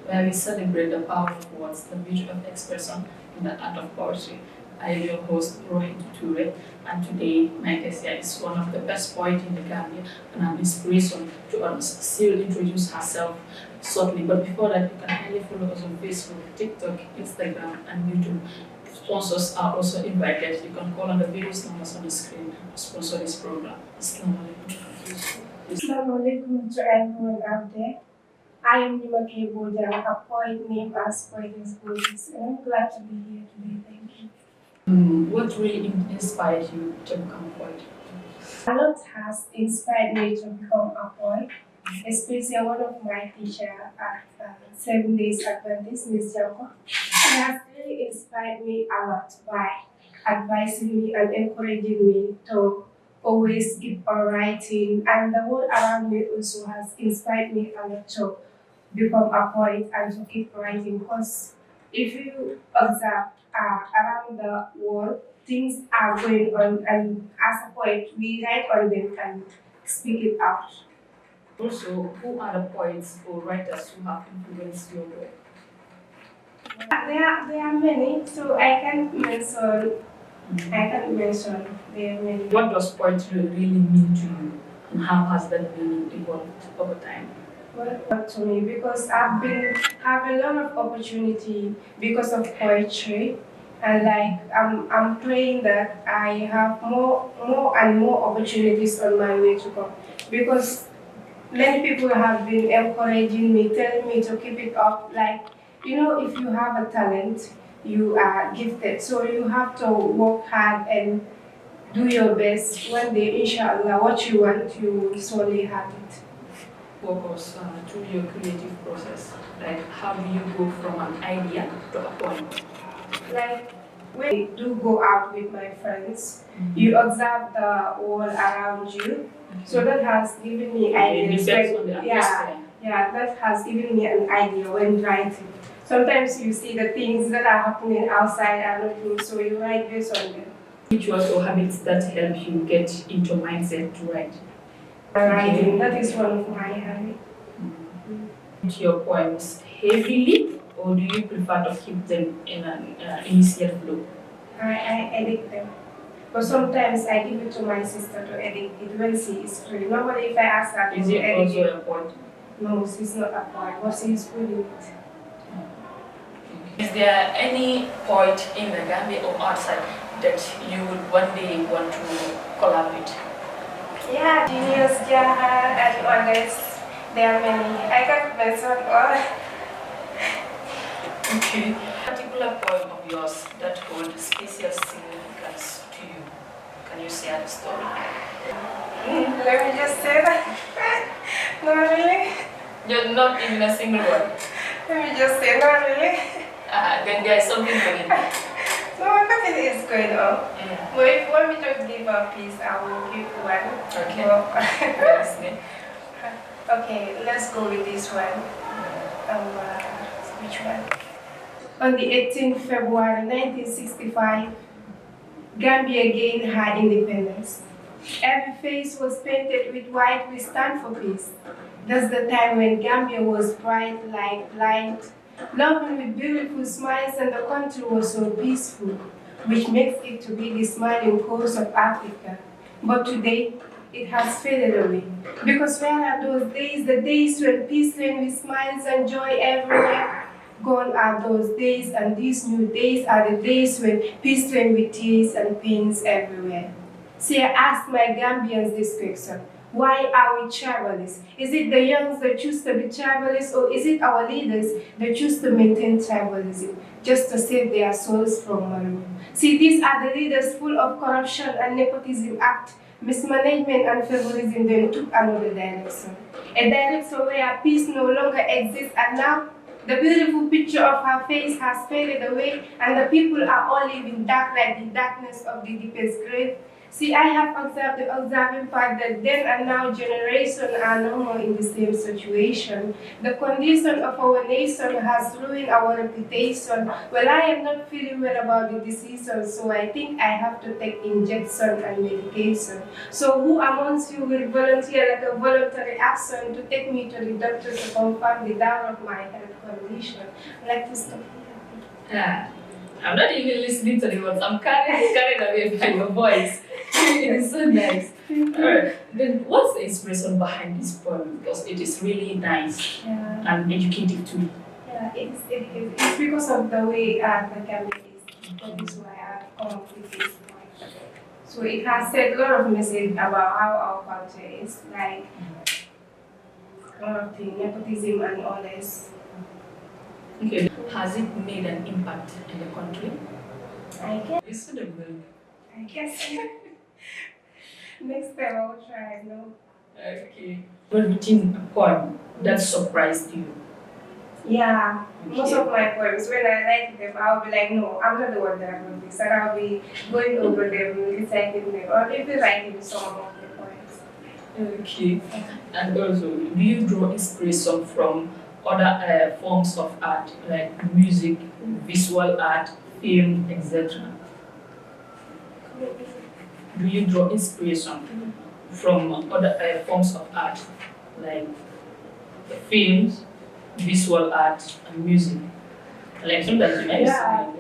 where we celebrate the power of words, the beauty of expression, and the art of poetry. I am your host, Roheyatou, and today my guest here is one of the best poets in the Gambia and an inspiration to us. She will introduce herself shortly, but before that, you can kindly follow us on Facebook, TikTok, Instagram, and YouTube. Sponsors are also invited. You can call on the various numbers on the screen to sponsor this program. Assalamu alaikum. Assalamu alaikum to everyone out there. I am Nimake Boja, a poet named as Poetess Bojis, and I'm glad to be here today. Thank you. What really inspired you to become a poet? A lot has inspired me to become a poet, especially one of my teachers at 7 Days Adventist, Miss Janko. She has really inspired me a lot by advising me and encouraging me to always keep on writing, and the world around me also has inspired me a lot to become a poet and to keep writing, because if you observe around the world, things are going on, and as a poet, we write on them and speak it out. Also, who are the poets or writers who have influenced your work? There are many, so I can't mention. There are many. What does poetry really mean to you, and how has that meaning evolved over time? Well, not to me, because I've been having a lot of opportunity because of poetry, and I'm praying that I have more and more opportunities on my way to come, because many people have been encouraging me, telling me to keep it up. Like, if you have a talent, you are gifted, so you have to work hard and do your best. One day, inshallah, what you want, you will surely have it. Focus through your creative process. Like, how do you go from an idea to a poem? Like, when I do go out with my friends, you observe the world around you. So that has given me ideas. That has given me an idea when writing. Sometimes you see the things that are happening outside are not good, so you write based on them. Rituals or habits that help you get into mindset to write? Writing, that is one of my habits. Your poems heavily, or do you prefer to keep them in an initial flow? I edit them. But sometimes I give it to my sister to edit it when she is free. Normally, if I ask her to edit it. Is it also a poet? No, she's not a poet, but she's good in it. Is there any poet in the Gambia or outside that you would one day want to collaborate? Yeah, Genius, Jaha, and others. There are many. I can't mention all. Okay. A particular poem of yours that holds special significance to you. Can you share the story? Let me just say that. No, really? You're not even a single one. Let me just say, not really. Then there is something going on. No, nothing is going on. Yeah. But if you want me to give a piece, I will give one. Okay. Okay, let's go with this one. Which one? On the 18th February 1965, Gambia gained her independence. Every face was painted with white. We stand for peace. That's the time when Gambia was bright like light, loving with beautiful smiles, and the country was so peaceful, which makes it to be the smiling coast of Africa. But today, it has faded away. Because where are those days, the days when peace reigned with smiles and joy everywhere? Gone are those days, and these new days are the days when peace reigned with tears and pains everywhere. See, I asked my Gambians this question. Why are we tribalists? Is it the youngs that choose to be tribalists, or is it our leaders that choose to maintain tribalism just to save their souls from maroon? See, these are the leaders full of corruption and nepotism act, mismanagement and favorism. Then took another direction. A direction where peace no longer exists, and now the beautiful picture of her face has faded away, and the people are all living dark like the darkness of the deepest grave. See, I have observed the observing part that then and now generation are no more in the same situation. The condition of our nation has ruined our reputation. Well, I am not feeling well about the decision, so I think I have to take injection and medication. So who amongst you will volunteer like a voluntary action to take me to the doctor to confirm the down of my health condition? I'd like to stop here. I'm not even listening to the words. I'm carried away by your voice. It is so nice. Alright. Then what's the inspiration behind this poem? Because it is really nice and educative too. Yeah, it's because of the way the Gambia is. That is why I've come up with this poem. So it has said a lot of message about how our culture is, like a lot of things, nepotism and all this. Okay. Has it made an impact in the country? I guess. It's sort of I guess. Next time I'll try, no? Okay. But written a poem that surprised you? Yeah. Okay. Most of my poems, when I write them, I'll be like, no, I'm not the one that wrote this. And I'll be going over them, reciting them, or maybe writing some of the poems. Okay. And also, do you draw inspiration from other forms of art, like music, visual art, film, etc.? Do you draw inspiration from other forms of art, like films, visual art, and music? Like sometimes you might Yeah.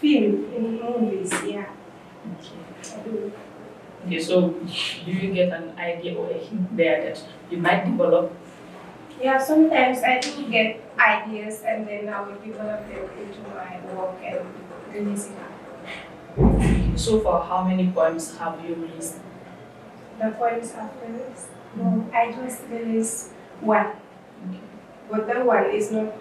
see. Film, in movies, yeah. Okay. I do. Okay, so do you get an idea or a hint there that you might develop? Yeah, sometimes I do get ideas and then I will develop them into my work and release it. So far, how many poems have you released? The poems after this, no, I just released one. Okay. But that one is not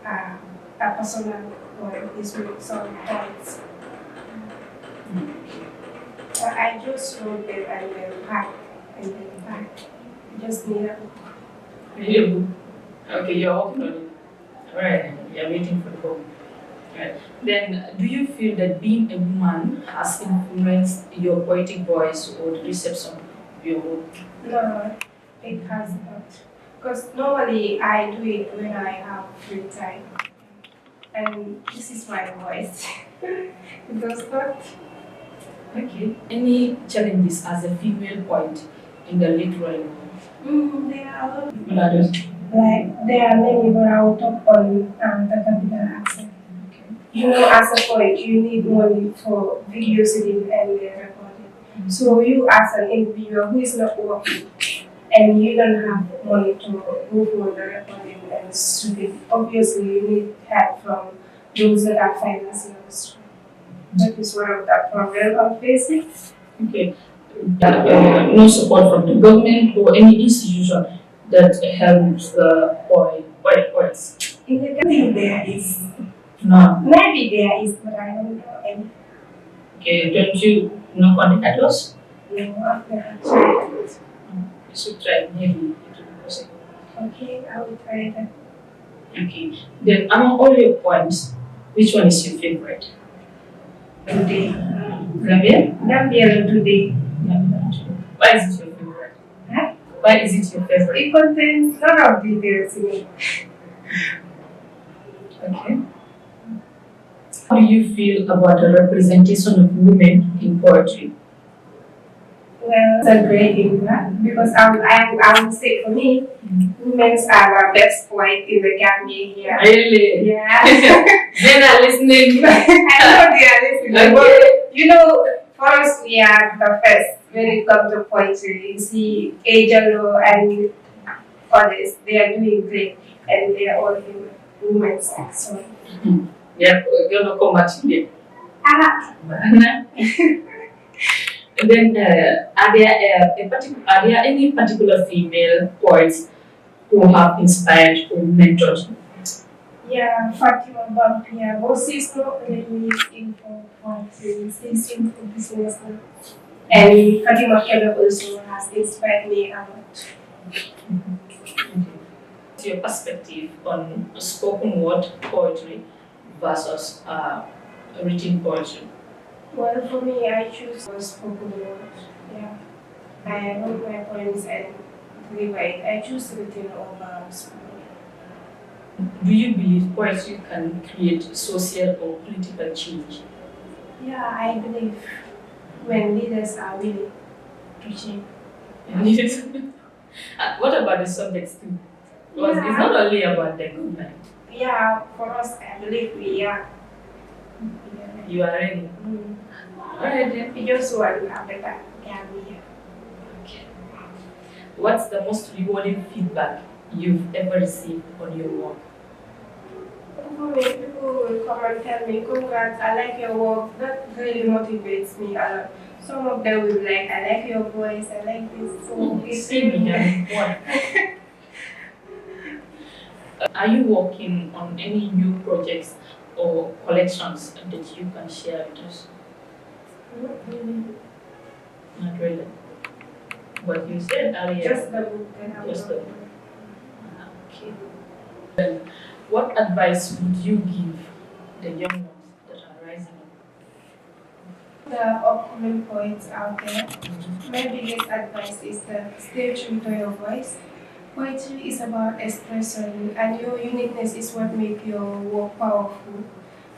a personal one, it's with some points. So I just wrote them and then pack. Just need a Really good. Okay, you're working on it. Alright, you're waiting for the book. Alright. Then, do you feel that being a woman has influenced your poetic voice or the reception of your work? No, it has not. Because normally I do it when I have free time. And this is my voice. It does not. Okay. Any challenges as a female poet in the literary world? There are a lot of, Others? like, there are many, but I will talk on the capital accent. Okay. You know, as a poet, you need money for video editing and recording. So you as an individual who is not working and you don't have money to go for the recording and shooting, obviously you need help from those that are financing us. That is one of the problems I'm facing. Okay. No support from the government or any institution that helps the poets? In the country there is. No. Maybe there is, but I don't know any. Okay, don't you know contact us? No, I've never tried it. You should try, maybe it will be possible. Okay, I will try that. Okay. Then among all your poems, which one is your favorite? Today. Gambia? Gambia today. Why is it your favorite? Huh? Why is it your favorite? It contains a lot of details in it. Okay. How do you feel about the representation of women in poetry? Well, it's a great impact because I would say for me, women are the best poet in the Gambia here. Really? Yeah. They're not listening. I know they are listening. Okay. But, you know, for us, we are the first when it comes to poetry. You see, Ajalo and others, they are doing great and they are all in women's so. Yeah, we're gonna come back to them. Ah. And then, are there any particular female poets who have inspired or mentored you? Yeah, Fatima Bampia. Bojis not really into poetry, she's into business now. And Fatima Kebe also has inspired me a lot. What's your perspective on spoken word poetry versus written poetry? Well, for me, I choose was spoken word. Yeah. I wrote my poems and rewrite. I choose written over spoken. Do you believe poetry can create social or political change? Yeah, I believe when leaders are willing to change. Yes. What about the subjects too? Because it's not only about the government. Yeah, for us, I believe we are. Yeah. You are ready. Alright then. We just want to have better Gambia. Okay. What's the most rewarding feedback you've ever received on your work? For me, people will come and tell me, congrats, I like your work. That really motivates me a lot. Some of them will be like, I like your voice, I like this. So it's Same here. What? Are you working on any new projects or collections that you can share with us? not really Not really. But you said earlier. just the book that I'm Just the working book. Okay. Then, what advice would you give the young ones that are rising up? on. The upcoming poets out there, my biggest advice is that stay true to your voice. Poetry is about expression, and your uniqueness is what makes your work powerful.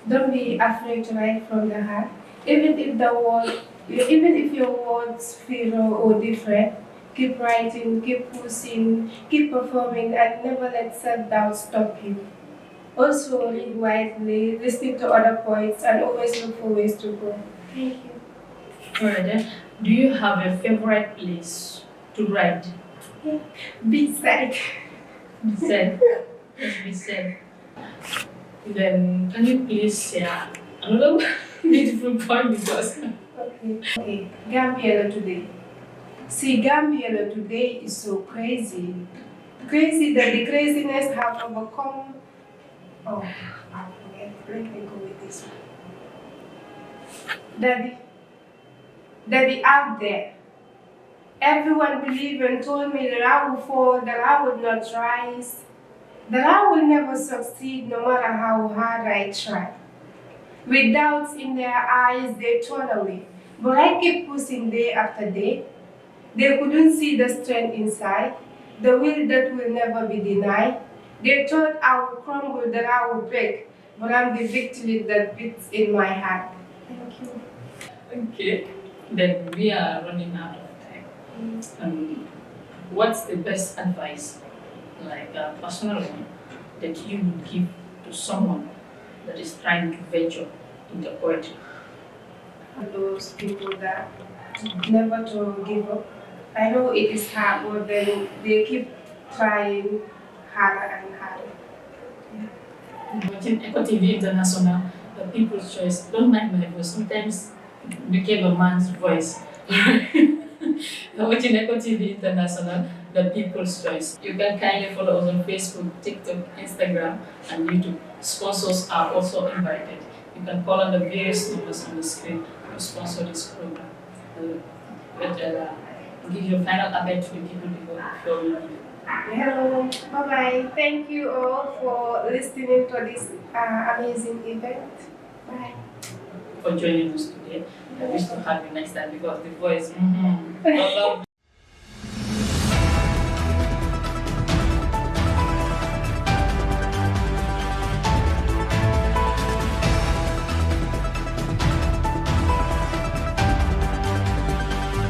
Don't be afraid to write from the heart, even if your words feel raw or different. Keep writing, keep pushing, keep performing, and never let self-doubt stop you. Also, read widely, listen to other poets, and always look for ways to grow. Thank you. Alright then. Do you have a favorite place to write? Big side. Be said. Yes, be said. Then can you please share another beautiful point because Okay. Gambia today. See, Gambia today is so crazy. Crazy that the craziness have overcome. Oh, I forget. Let me go with this one. Daddy out there. Everyone believed and told me that I would fall, that I would not rise, that I will never succeed no matter how hard I try. With doubts in their eyes, they turn away. But I keep pushing day after day. They couldn't see the strength inside, the will that will never be denied. They thought I would crumble, that I would break, but I'm the victory that beats in my heart. Thank you. okay. Then we are running out of time. What's the best advice, like a personal one, that you would give to someone that is trying to venture into poetry? Those people that never to give up. I know it is hard, but then they keep trying harder and harder. Watching Eco TV International, the people's choice. Don't mind my voice. Sometimes it became a man's voice. Watching Eco TV International, the people's choice. You can kindly follow us on Facebook, TikTok, Instagram, and YouTube. Sponsors are also invited. You can call on the various numbers on the screen to sponsor this program. Give your final update to the people before we leave. Hello, bye bye. Thank you all for listening to this amazing event. Bye. For joining us today. I wish to have you next time because the voice. I love